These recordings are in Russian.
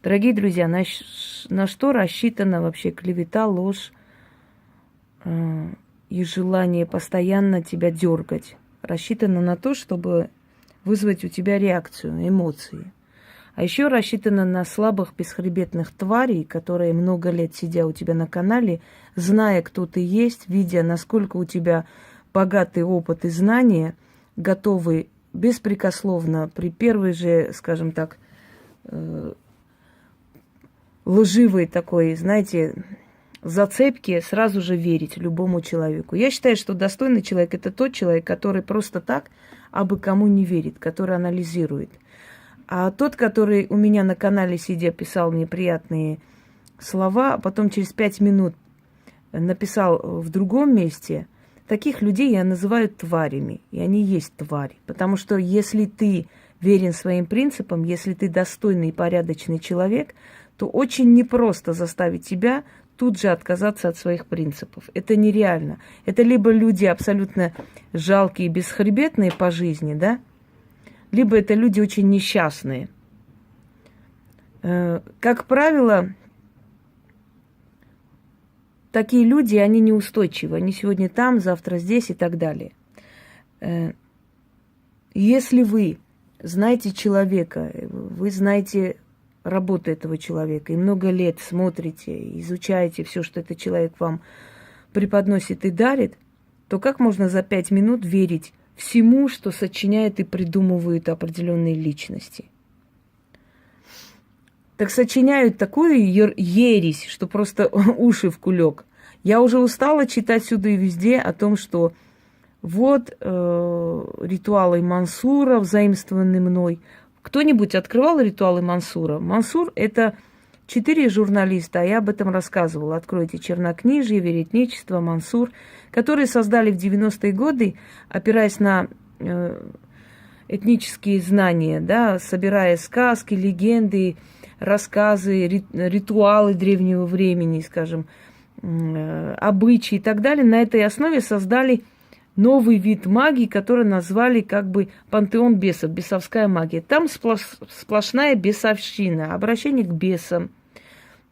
Дорогие друзья, на что рассчитана вообще клевета, ложь и желание постоянно тебя дергать? Рассчитана на то, чтобы вызвать у тебя реакцию, эмоции. А еще рассчитана на слабых, бесхребетных тварей, которые много лет сидя у тебя на канале, зная, кто ты есть, видя, насколько у тебя богатый опыт и знания, готовы беспрекословно при первой же, скажем так, лживой такой, знаете, зацепки сразу же верить любому человеку. Я считаю, что достойный человек – это тот человек, который просто так абы кому не верит, который анализирует. А тот, который у меня на канале сидя писал мне приятные слова, а потом через 5 минут написал в другом месте, таких людей я называю тварями, и они есть твари. Потому что если ты верен своим принципам, если ты достойный и порядочный человек, то очень непросто заставить тебя тут же отказаться от своих принципов. Это нереально. Это либо люди абсолютно жалкие, бесхребетные по жизни, да, либо это люди очень несчастные. Как правило, такие люди, они неустойчивы. Они сегодня там, завтра здесь и так далее. Если вы знаете человека, вы знаете работу этого человека, и много лет смотрите, изучаете все, что этот человек вам преподносит и дарит, то как можно за 5 минут верить всему, что сочиняют и придумывают определенные личности? Так сочиняют такую ересь, что просто уши в кулек. Я уже устала читать всюду и везде о том, что вот ритуалы Мансура, взаимствованные мной. Кто-нибудь открывал ритуалы Мансура? Мансур – это 4 журналиста, а я об этом рассказывала. Откройте «Чернокнижие», «Веретничество», «Мансур», которые создали в 90-е годы, опираясь на этнические знания, да, собирая сказки, легенды, рассказы, ритуалы древнего времени, скажем, обычаи и так далее. На этой основе создали новый вид магии, который назвали как бы пантеон бесов, бесовская магия. Там сплошная бесовщина, обращение к бесам,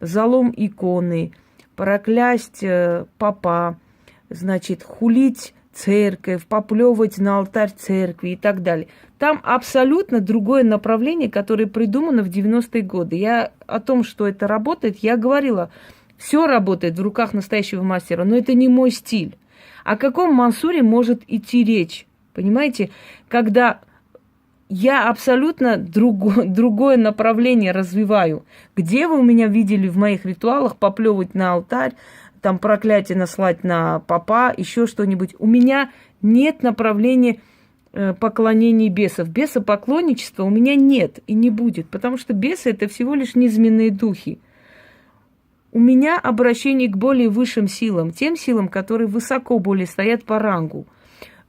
залом иконы, проклясть попа, значит, хулить церковь, поплевывать на алтарь церкви и так далее. Там абсолютно другое направление, которое придумано в 90-е годы. Я о том, что это работает, я говорила, все работает в руках настоящего мастера, но это не мой стиль. О каком Мансуре может идти речь? Понимаете, когда я абсолютно другое направление развиваю. Где вы у меня видели в моих ритуалах поплевывать на алтарь, там проклятие наслать на попа, еще что-нибудь? У меня нет направления поклонения бесов. Бесопоклонничества у меня нет и не будет, потому что бесы – это всего лишь низменные духи. У меня обращение к более высшим силам, тем силам, которые высоко более стоят по рангу.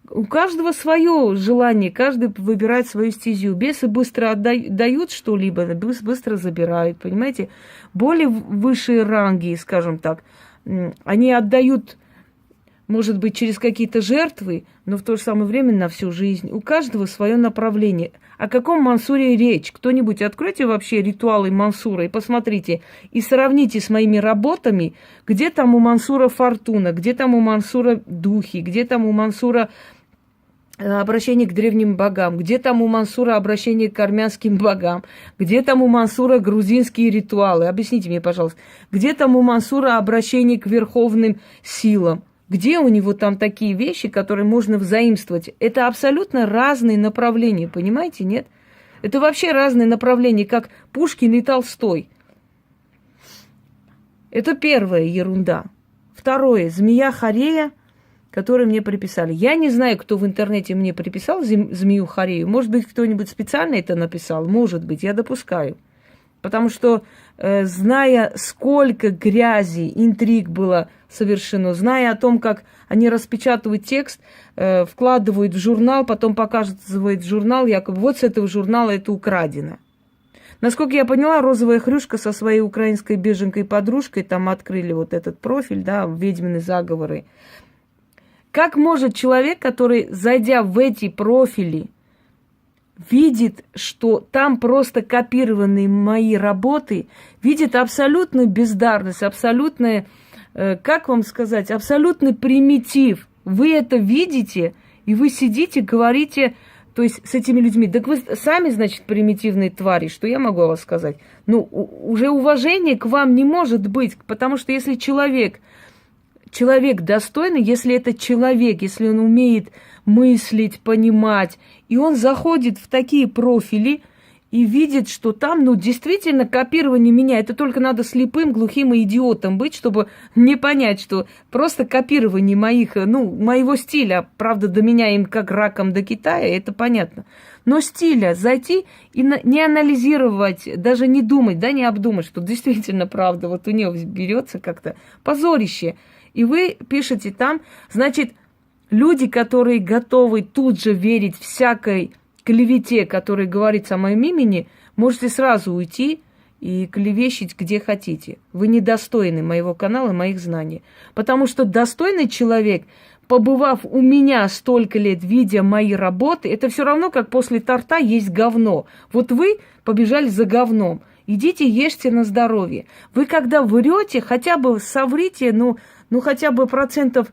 У каждого свое желание, каждый выбирает свою стезю. Бесы быстро дают что-либо, быстро забирают, понимаете? Более высшие ранги, скажем так, они отдают, может быть, через какие-то жертвы, но в то же самое время на всю жизнь. У каждого свое направление. О каком Мансуре речь? Кто-нибудь откройте вообще ритуалы Мансура и посмотрите, и сравните с моими работами, где там у Мансура фортуна, где там у Мансура духи, где там у Мансура обращение к древним богам, где там у Мансура обращение к армянским богам, где там у Мансура грузинские ритуалы. Объясните мне, пожалуйста, где там у Мансура обращение к верховным силам? Где у него там такие вещи, которые можно взаимствовать? Это абсолютно разные направления, понимаете, нет? Это вообще разные направления, как Пушкин и Толстой. Это первая ерунда. Второе, змея Хорея, которую мне приписали. Я не знаю, кто в интернете мне приписал змею Хорею. Может быть, кто-нибудь специально это написал? Может быть, я допускаю. Потому что, зная, сколько грязи, интриг было совершено, зная о том, как они распечатывают текст, вкладывают в журнал, потом показывают журнал, якобы вот с этого журнала это украдено. Насколько я поняла, розовая хрюшка со своей украинской беженкой-подружкой там открыли вот этот профиль, да, ведьмины заговоры. Как может человек, который, зайдя в эти профили, видит, что там просто копированы мои работы, видит абсолютную бездарность, абсолютное, как вам сказать, абсолютный примитив. Вы это видите, и вы сидите, говорите, то есть с этими людьми, так вы сами, значит, примитивные твари, что я могу о вас сказать? Ну, уже уважения к вам не может быть, потому что если человек достойный, если это человек, если он умеет мыслить, понимать, и он заходит в такие профили и видит, что там, ну, действительно копирование меня. Это только надо слепым, глухим и идиотом быть, чтобы не понять, что просто копирование моего стиля, правда, до меня им как раком до Китая, это понятно. Но стиля зайти и не анализировать, даже не думать, да, не обдумать, что действительно правда, вот у нее берется как-то позорище. И вы пишете там, значит, люди, которые готовы тут же верить всякой клевете, которая говорится о моем имени, можете сразу уйти и клевещить где хотите. Вы недостойны моего канала, моих знаний. Потому что достойный человек, побывав у меня столько лет, видя мои работы, это все равно, как после торта есть говно. Вот вы побежали за говном. Идите, ешьте на здоровье. Вы когда врете, хотя бы соврите, ну хотя бы процентов,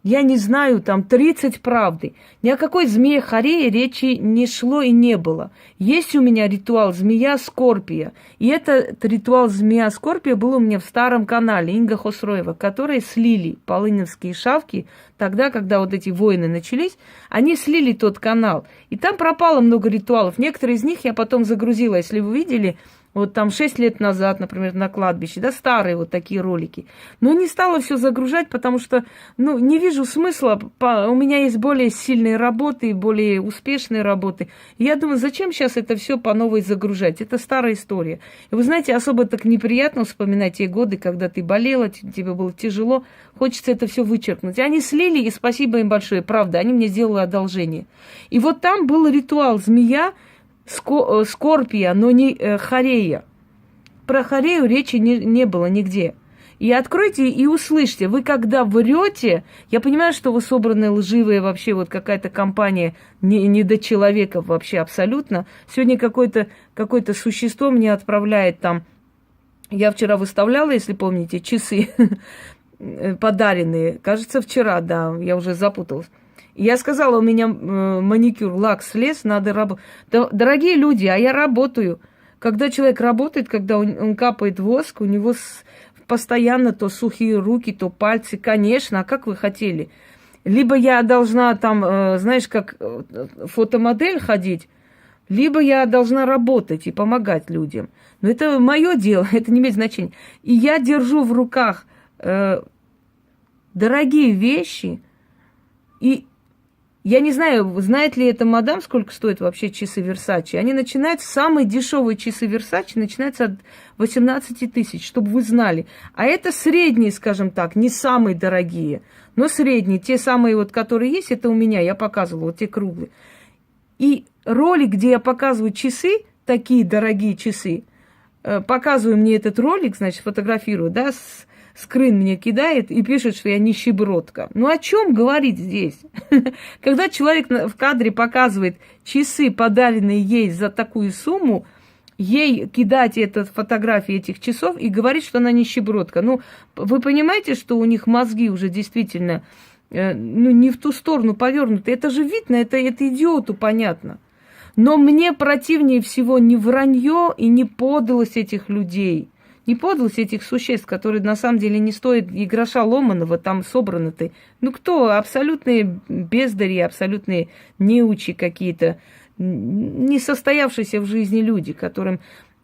я не знаю, там 30 правды. Ни о какой змее-хорее речи не шло и не было. Есть у меня ритуал змея-скорпия. И этот ритуал змея-скорпия был у меня в старом канале Инга Хосроева, которые слили полыневские шавки. Тогда, когда вот эти войны начались, они слили тот канал. И там пропало много ритуалов. Некоторые из них я потом загрузила, если вы видели. Вот там 6 лет назад, например, на кладбище, да, старые вот такие ролики. Но не стала все загружать, потому что, не вижу смысла. У меня есть более сильные работы, более успешные работы. И я думаю, зачем сейчас это все по новой загружать? Это старая история. И вы знаете, особо так неприятно вспоминать те годы, когда ты болела, тебе было тяжело. Хочется это все вычеркнуть. Они слили, и спасибо им большое. Правда, они мне сделали одолжение. И вот там был ритуал змея, скорпия, но не хорея. Про хорею речи не было нигде. И откройте и услышьте. Вы когда врете, я понимаю, что вы собраны лживые вообще, вот какая-то компания не до человека вообще абсолютно. Сегодня какое-то существо мне отправляет там. Я вчера выставляла, если помните, часы подаренные. Кажется, вчера, да, я уже запуталась. Я сказала, у меня маникюр, лак слез, надо работать. Да, дорогие люди, а я работаю. Когда человек работает, когда он капает воск, у него постоянно то сухие руки, то пальцы. Конечно, а как вы хотели? Либо я должна там, знаешь, как фотомодель ходить, либо я должна работать и помогать людям. Но это мое дело, это не имеет значения. И я держу в руках дорогие вещи, и я не знаю, знает ли эта мадам, сколько стоят вообще часы Версачи. Они начинаются, самые дешевые часы Версачи начинаются от 18 тысяч, чтобы вы знали. А это средние, скажем так, не самые дорогие, но средние. Те самые, вот, которые есть, это у меня, я показывала, вот те круглые. И ролик, где я показываю часы, такие дорогие часы, показываю мне этот ролик, значит, фотографирую, да, скрин мне кидает и пишет, что я нищебродка. Ну о чем говорить здесь? Когда человек в кадре показывает часы, подаренные ей за такую сумму, ей кидать фотографии этих часов и говорить, что она нищебродка. Ну, вы понимаете, что у них мозги уже действительно не в ту сторону повернуты. Это же видно, это идиоту понятно. Но мне противнее всего не вранье и не подлость этих людей. Не подлость этих существ, которые на самом деле не стоят и гроша ломаного там собраны-то. Ну кто? Абсолютные бездари, абсолютные неучи какие-то, не состоявшиеся в жизни люди, которым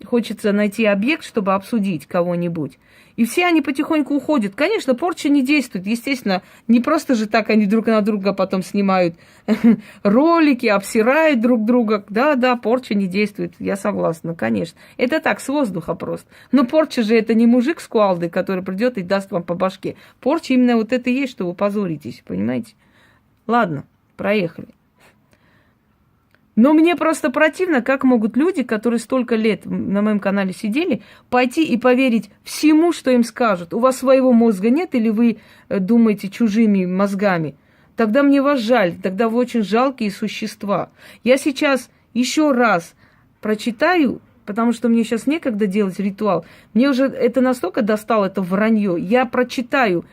хочется найти объект, чтобы обсудить кого-нибудь. И все они потихоньку уходят. Конечно, порча не действует. Естественно, не просто же так они друг на друга потом снимают ролики, обсирают друг друга. Да, порча не действует. Я согласна, конечно. Это так, с воздуха просто. Но порча же это не мужик с кувалдой, который придет и даст вам по башке. Порча именно вот это и есть, что вы позоритесь, понимаете? Ладно, проехали. Но мне просто противно, как могут люди, которые столько лет на моем канале сидели, пойти и поверить всему, что им скажут. У вас своего мозга нет или вы думаете чужими мозгами? Тогда мне вас жаль, тогда вы очень жалкие существа. Я сейчас еще раз прочитаю, потому что мне сейчас некогда делать ритуал. Мне уже это настолько достало, это вранье. Я прочитаю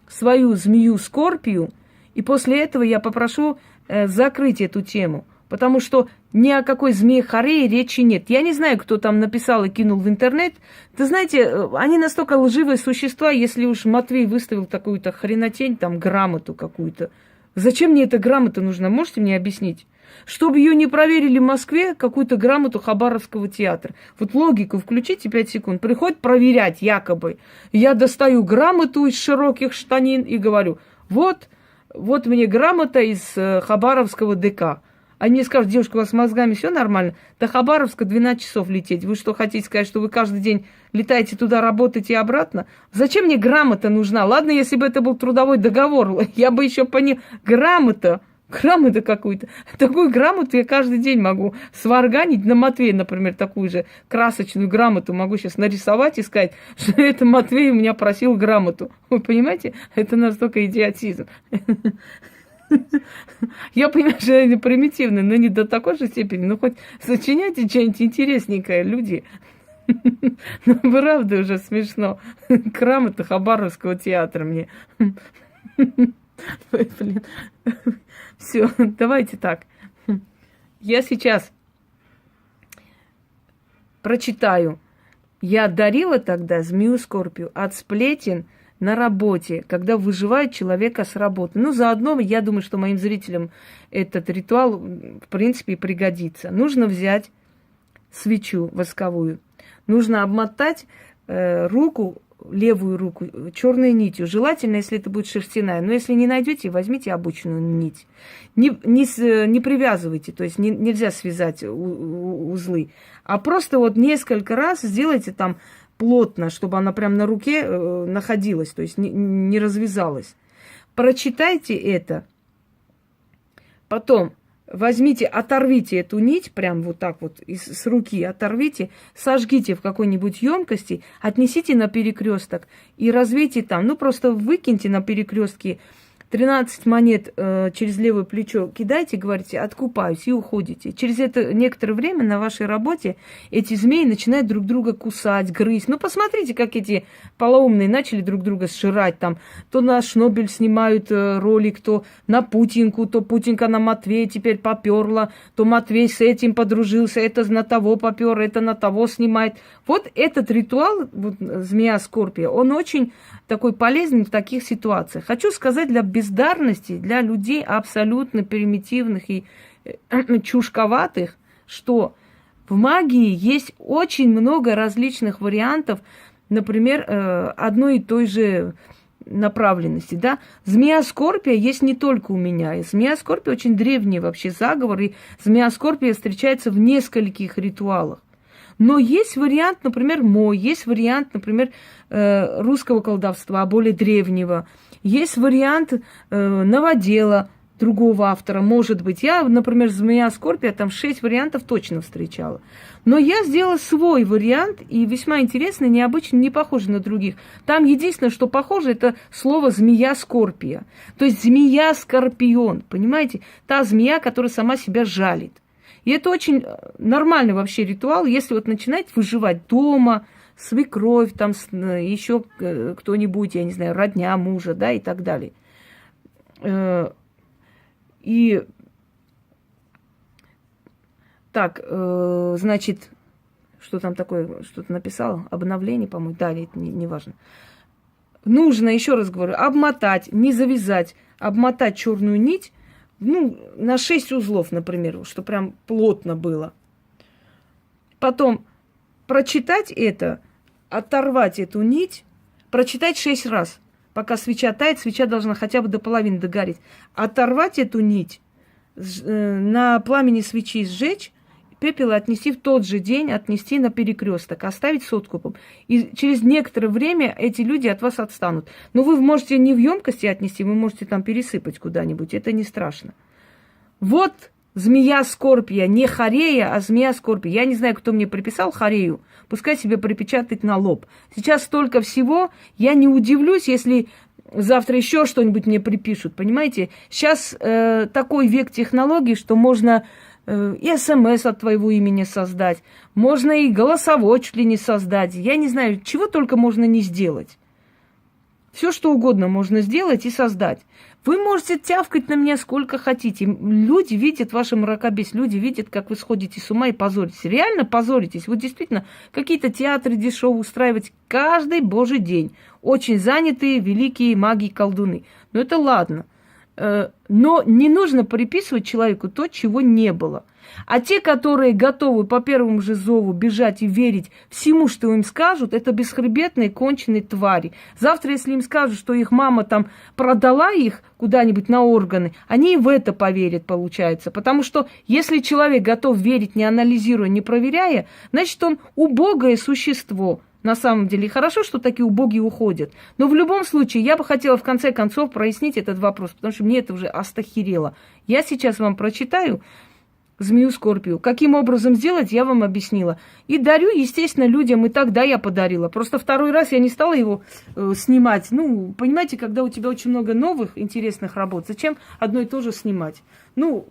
свою змею Скорпию, и после этого я попрошу закрыть эту тему. Потому что ни о какой змее Хорее речи нет. Я не знаю, кто там написал и кинул в интернет. Ты знаете, они настолько лживые существа, если уж Матвей выставил такую-то хренотень, там, грамоту какую-то. Зачем мне эта грамота нужна? Можете мне объяснить? Чтобы ее не проверили в Москве, какую-то грамоту Хабаровского театра. Вот логику включите 5 секунд. Приходит проверять якобы. Я достаю грамоту из широких штанин и говорю, вот мне грамота из Хабаровского ДК. Они мне скажут, девушка, у вас с мозгами все нормально? До Хабаровска 12 часов лететь. Вы что, хотите сказать, что вы каждый день летаете туда, работаете и обратно? Зачем мне грамота нужна? Ладно, если бы это был трудовой договор, я бы еще понял. Грамота какую-то. Такую грамоту я каждый день могу сварганить на Матвея, например, такую же красочную грамоту могу сейчас нарисовать и сказать, что это Матвей у меня просил грамоту. Вы понимаете? Это настолько идиотизм. Я понимаю, что это примитивно, но не до такой же степени. Ну, хоть сочиняйте что-нибудь интересненькое, люди. Ну, правда уже смешно. Грамота Хабаровского театра мне. Блин. Все, давайте так. Я сейчас прочитаю. Я дарила тогда змею Скорпию от сплетен на работе, когда выживает человека с работы. Ну, заодно, я думаю, что моим зрителям этот ритуал, в принципе, пригодится. Нужно взять свечу восковую. Нужно обмотать руку, левую руку, черной нитью. Желательно, если это будет шерстяная. Но если не найдете, возьмите обычную нить. Не привязывайте, то есть нельзя связать узлы. А просто вот несколько раз сделайте там плотно, чтобы она прям на руке находилась, то есть не развязалась. Прочитайте это. Потом возьмите, оторвите эту нить, прям вот так вот с руки оторвите, сожгите в какой-нибудь емкости, отнесите на перекресток и развейте там. Ну, просто выкиньте на перекрестке 13 монет через левое плечо, кидайте, говорите, откупаюсь и уходите. Через это некоторое время на вашей работе эти змеи начинают друг друга кусать, грызть. Ну, посмотрите, как эти полоумные начали друг друга сжирать там. То на Шнобель снимают ролик, то на Путинку, то Путинка на Матвея теперь поперла, то Матвей с этим подружился, это на того попер, это на того снимает. Вот этот ритуал, вот, змея Скорпия, он очень такой полезный в таких ситуациях. Хочу сказать, для бездарности, для людей абсолютно примитивных и чушковатых, что в магии есть очень много различных вариантов, например, одной и той же направленности, да. Змея Скорпия есть не только у меня. И змея Скорпия очень древний вообще заговор, и змея Скорпия встречается в нескольких ритуалах. Но есть вариант, например, есть вариант, например, русского колдовства, более древнего. Есть вариант новодела другого автора, может быть. Я, например, змея Скорпия, там 6 вариантов точно встречала. Но я сделала свой вариант, и весьма интересный, необычный, не похожий на других. Там единственное, что похоже, это слово «змея Скорпия». То есть змея-скорпион, понимаете? Та змея, которая сама себя жалит. И это очень нормальный вообще ритуал, если вот начинать выживать дома, свекровь, там еще кто-нибудь, я не знаю, родня мужа, да, и так далее. И так, значит, что там такое, что-то написала, обновление, по-моему, да, это не важно. Нужно, еще раз говорю, обмотать, не завязать, обмотать черную нить, ну, на 6 узлов, например, что прям плотно было. Потом прочитать это, оторвать эту нить, прочитать 6 раз. Пока свеча тает, свеча должна хотя бы до половины догореть. Оторвать эту нить, на пламени свечи сжечь, пепел отнести в тот же день, отнести на перекресток, оставить с откупом. И через некоторое время эти люди от вас отстанут. Но вы можете не в емкости отнести, вы можете там пересыпать куда-нибудь, это не страшно. Вот змея Скорпия, не Хорея, а змея Скорпия. Я не знаю, кто мне приписал Хорею, пускай себе припечатает на лоб. Сейчас столько всего, я не удивлюсь, если завтра еще что-нибудь мне припишут, понимаете? Сейчас такой век технологий, что можно и СМС от твоего имени создать, можно и голосовой чуть ли не создать. Я не знаю, чего только можно не сделать. Все, что угодно можно сделать и создать. Вы можете тявкать на меня сколько хотите. Люди видят ваше мракобесие, люди видят, как вы сходите с ума и позоритесь. Реально позоритесь. Вы действительно какие-то театры дешевые устраиваете каждый божий день. Очень занятые великие маги и колдуны. Но это ладно. Но не нужно приписывать человеку то, чего не было. А те, которые готовы по первому же зову бежать и верить всему, что им скажут, это бесхребетные, конченые твари. Завтра, если им скажут, что их мама там продала их куда-нибудь на органы, они и в это поверят, получается. Потому что если человек готов верить, не анализируя, не проверяя, значит, он убогое существо. На самом деле, хорошо, что такие убогие уходят. Но в любом случае, я бы хотела в конце концов прояснить этот вопрос, потому что мне это уже остахерело. Я сейчас вам прочитаю змею Скорпию. Каким образом сделать, я вам объяснила. И дарю, естественно, людям, и тогда я подарила. Просто второй раз я не стала его снимать. Ну, понимаете, когда у тебя очень много новых интересных работ, зачем одно и то же снимать? Ну,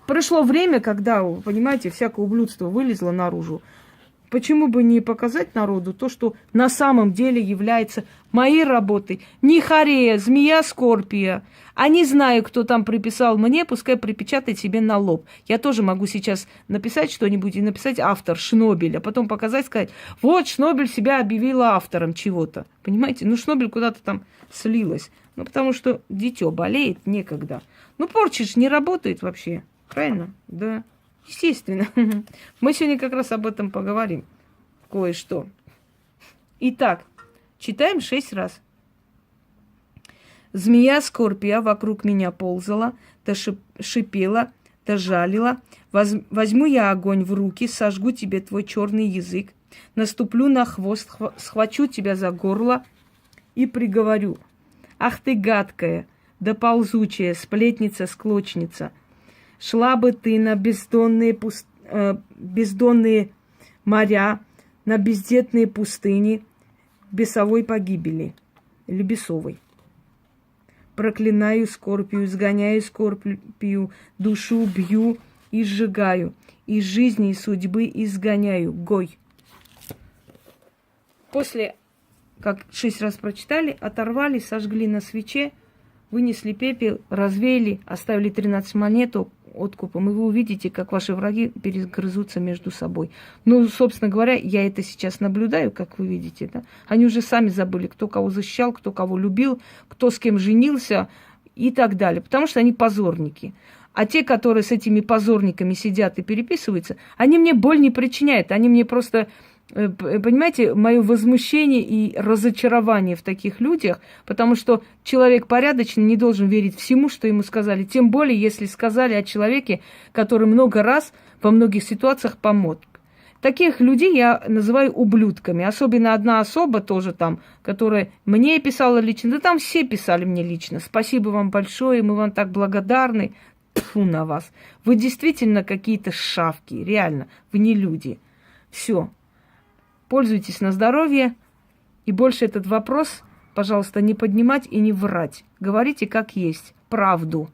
пришло время, когда, понимаете, всякое ублюдство вылезло наружу. Почему бы не показать народу то, что на самом деле является моей работой? Нихарея, змея Скорпия. А не знаю, кто там приписал мне, пускай припечатает себе на лоб. Я тоже могу сейчас написать что-нибудь и написать автор Шнобель, а потом показать, сказать, вот Шнобель себя объявила автором чего-то. Понимаете? Ну, Шнобель куда-то там слилась. Ну, потому что дитё болеет, некогда. Ну, порчишь не работает вообще. Правильно? Да. Естественно. Мы сегодня как раз об этом поговорим. Кое-что. Итак, читаем 6 раз. Змея Скорпия вокруг меня ползала, то шипела, то жалила. Возьму я огонь в руки, сожгу тебе твой черный язык, наступлю на хвост, схвачу тебя за горло и приговорю. Ах ты гадкая, да ползучая, сплетница-склочница! Шла бы ты на бездонные моря, на бездетные пустыни бесовой погибели или бесовой. Проклинаю Скорпию, изгоняю Скорпию, душу бью и сжигаю, из жизни и судьбы изгоняю. Гой. После, как 6 раз прочитали, оторвали, сожгли на свече, вынесли пепел, развеяли, оставили 13 монет откупом, и вы увидите, как ваши враги перегрызутся между собой. Ну, собственно говоря, я это сейчас наблюдаю, как вы видите, да? Они уже сами забыли, кто кого защищал, кто кого любил, кто с кем женился и так далее, потому что они позорники. А те, которые с этими позорниками сидят и переписываются, они мне боль не причиняют, они мне просто... Понимаете, мое возмущение и разочарование в таких людях, потому что человек порядочный не должен верить всему, что ему сказали, тем более, если сказали о человеке, который много раз во многих ситуациях помог. Таких людей я называю ублюдками. Особенно одна особа тоже там, которая мне писала лично, да там все писали мне лично. Спасибо вам большое, мы вам так благодарны. Тьфу на вас. Вы действительно какие-то шавки, реально, вы не люди. Все. Пользуйтесь на здоровье. И больше этот вопрос, пожалуйста, не поднимать и не врать. Говорите как есть, правду.